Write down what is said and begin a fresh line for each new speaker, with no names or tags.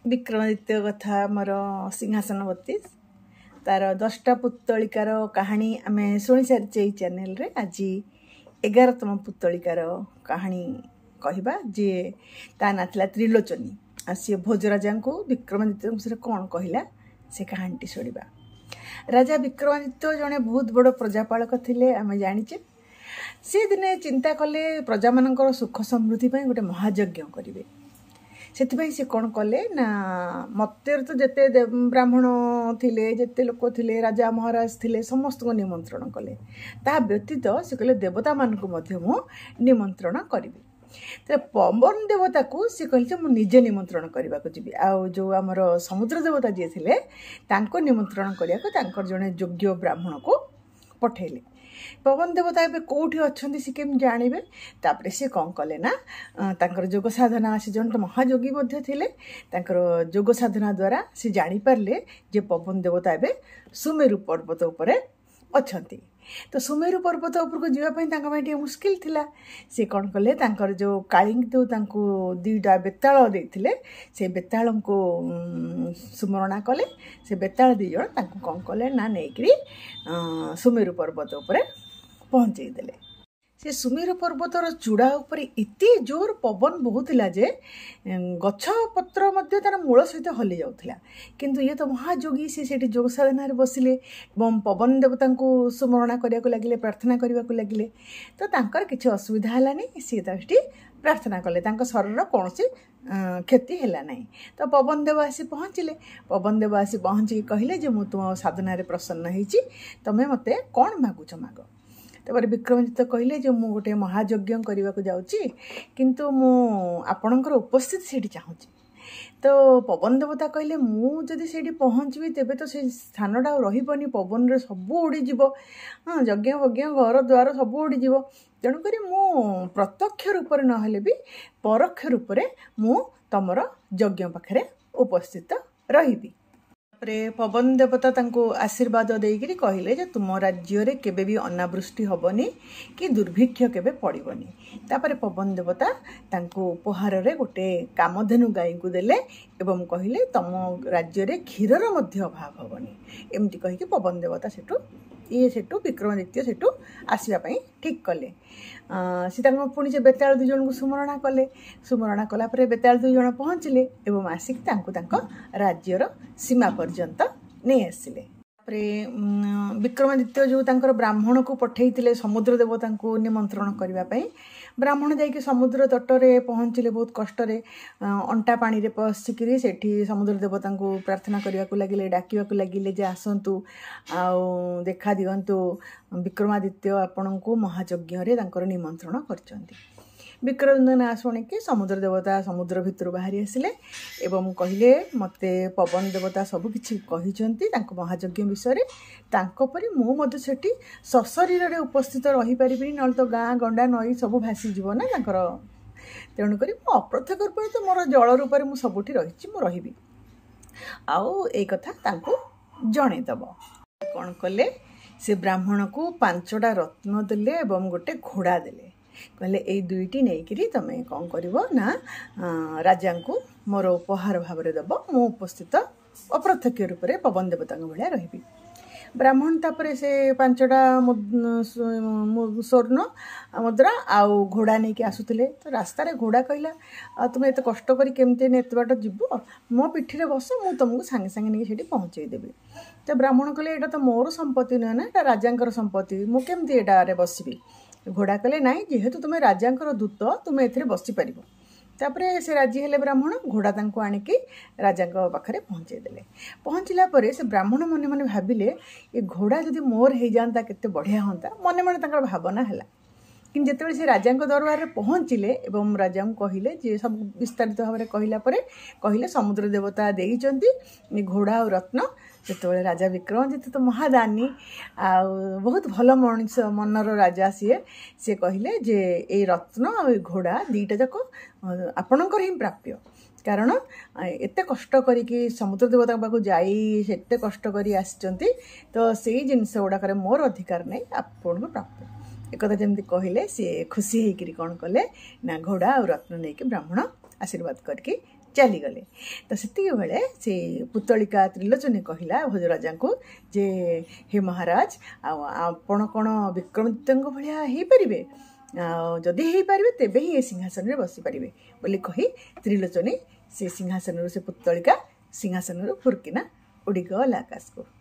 विक्रमादित्य कथा मोर सिंहासनवती तार 10टा पुत्तलिकार कहानी आम शुणी सारी चैनल रे आज 11तम पुत्तलिकार कहानी कहवा जी ता ना थिला त्रिलोचनी आ सी भोजराजा को विक्रमादित्य विषय कौन कहला से कहानी शुणा। राजा विक्रमादित्य जड़े बहुत बड़ प्रजापालक थे आम जाचे। सी दिने चिंता कले प्रजा मानकर सुख समृद्धि गोटे महायज्ञ करेंगे। से सी कौन कले ना मत तो जिते ब्राह्मण थिले जिते लोक थिले राजा महाराज थिले समस्त को निमंत्रण कले। ता व्यतीत से कहले देवता मानक मध्य मु निमंत्रण करी। तो पवन देवता को सी कहले मु निजे निमंत्रण करने को जी आ जो आमर समुद्र देवता जी थे तांको निमंत्रण करने जड़े योग्य ब्राह्मण को पठेले। पवन देवता एवं कौटी अच्छा सी केम जानवे। तापर सी कौन कले ना तांकर जोग साधना से जन तो महायोगी थे जोग साधना द्वारा सी जानीपारे जे पवन देवता एवं सुमेरु पर्वत उपर अच्छा। तो सुमेरु पर्वत उपरको जावाई मुस्किल थिला। से कौन कले तांकर जो कालिंग तांको 2टा बेताल देते से बेताल को सुमरणा कले। से बेताल 2 जन कौन कले ना नहीं सुमेरु पर्वत उपर पहुँचे देले। से सुमेरु पर्वतर चूड़ा उपर एते जोर पवन बहुला जे गछ पत्र मध्य तार मूल सहित हली जाउथिला। किंतु ये तो महायोगी से जोग साधना बसिले एवं पवन देवता को सुमरणा करने को लगिले, प्रार्थना करने को लगिले। तो तांकर किसी असुविधा हलानी, सी प्रार्थना कले, शरीर कौन क्षति है ना। तो पवन देव आसी पहुँचले। पवन देव आसी पहुँची कहले जे मु तुम साधना प्रसन्न होइछि, तमे मते कौन मागुछ माग। तब विक्रमादित्य कहले जो मु गोटे महायज्ञ करने को जाऊँगी किंतु मु आपणकर उपस्थित से चाहूँगी। तो पवन देवता कहले मु जदि से पहुँचबी तेबे तो से स्थानटा रही पवन रे सब उड़ीज। हाँ यज्ञ वज्ञ घर द्वार सब उड़ीज। तेणुक मु प्रत्यक्ष रूप ना भी परोक्ष रूप मु तमर यज्ञ पाखे उपस्थित रही। पवन देवता तांको आशीर्वाद देकर कहले जे तुम राज्य रे केबे भी अनावृष्टि हबनी कि दुर्भिक्ष केबे पड़िबनी। तापरे पवन देवता तांको उपहार रे गोटे कामधेनु गाई को देले एवं कहले तम राज्य रे क्षीरर मध्य अभाव हबनी। एमती कहिके पवन देवता सेठू विक्रमादित्य सेठू आसीबा पई ठीक कले। सी पुणी से बेताल 2 जन को सुमरणा कले। सुमरणा कला परे बेताल 2 जन पहुँचले एवं आसिक राज्यर सीमा पर्यंत नहीं आसिले। विक्रमादित्य जो तांकर ब्राह्मण को पठेइतिले समुद्र देवता को निमंत्रण करने। ब्राह्मण जाइए समुद्र तटरे पहुँचले बहुत कष्ट अंटा पानी रे पशिकी सेठी समुद्र देवता को प्रार्थना करने को लगिले, डाकिया को लगिले जे आसंतु आउ देखा दियंतु विक्रमादित्य आपण को महायज्ञ रे तांकर निमंत्रण करचंती। विक्रमादित्य ना शुणिकी समुद्र देवता समुद्र भितर बाहरी आसिले एवं कहले मते पवन देवता सबकिछि कहिचंती तांको महायज्ञ विषय तांकोपरि मु मध्य सेठी सशरीर रे उपस्थित रही परिबिनी न तो गाँ गंडा नई सब भासी जीव ना तांकर। तेणुक मु अप्रत्यक्ष रूप तो मोर जल रूप मु सबुठी रही मु रही आउ ए कथा तांको जणेदब। कौन कले से ब्राह्मण को 5टा रत्न देले एवं गोटे घोड़ा देले। कहले ए 2टी नहीं तमें कौन कर ना राजा को मोर उपहार भाव में दब। मु उपस्थित अप्रत्यक्ष रूप से पवन देवता भाया रही। ब्राह्मण तापर से 5टा स्वर्ण मुद्रा आउ घोड़ा नहीं कि आसुले। तो रास्ता रे घोड़ा कहला तुम्हें एत कष्ट करमती एत बाट जीव मो पिठी बस मु तुमको सांगे सांगे नहीं पहुँचे देवी। तो ब्राह्मण कहले एटा तो मोर संपत्ति नुहे ना, एटा राजा संपत्ति, मु केमती एटारे बसबी। घोड़ा कहले नाई जेहेतु तुम्हें राजा दूत तुम्हें ए बसीपर। तापरे से राजी हेले ब्राह्मण घोड़ा तांको आनिकी राजा पाखे पहुँचे देले। पहुँचला परे से ब्राह्मण मने मने भाविले ये घोड़ा जदि मोर हो जाता केते बढ़िया होता मने मने तांकर भावना हैला। कि जिते से राजा दरबार में पहुँचले एवं राजा कहले जे सब विस्तारित भाव में कहला परे कहले समुद्र देवता देइचंती घोड़ा और रत्न। जो राजा विक्रमादित्य तो महादानी आ बहुत भल मनीष मनर राजा सी कहले जे ए रत्न आ घोड़ा 2टा जाक आपणकर ही प्राप्य। कारण एत कष्ट करी समुद्र देवता पाक जाई एत कष्ट करी आसिचंती तो से जिनस गुड़ाक मोर अधिकार नहीं आपन प्राप्त। एक जमी कहले सी खुशी होकर कौन कले ना घोड़ा और रत्न नहीं ब्राह्मण आशीर्वाद करके ଚାଲିଗଲେ। ତ ସେତିକି ବେଳେ ସେ ପୁତଳିକା ତ୍ରିଲୋଚନୀ କହିଲା ଭୋଜରାଜାଙ୍କୁ ଯେ ହେ ମହାରାଜ, ଆଉ ଆପଣ କ'ଣ ବିକ୍ରମାଦିତ୍ୟଙ୍କ ଭଳିଆ ହେଇପାରିବେ? ଆଉ ଯଦି ହେଇପାରିବେ ତେବେ ହିଁ ଏ ସିଂହାସନରେ ବସିପାରିବେ ବୋଲି କହି ତ୍ରିଲୋଚନୀ ସେ ସିଂହାସନରୁ, ସେ ପୁତଳିକା ସିଂହାସନରୁ ଫୁର୍କିନା ଉଡ଼ିଗଲା ଆକାଶକୁ।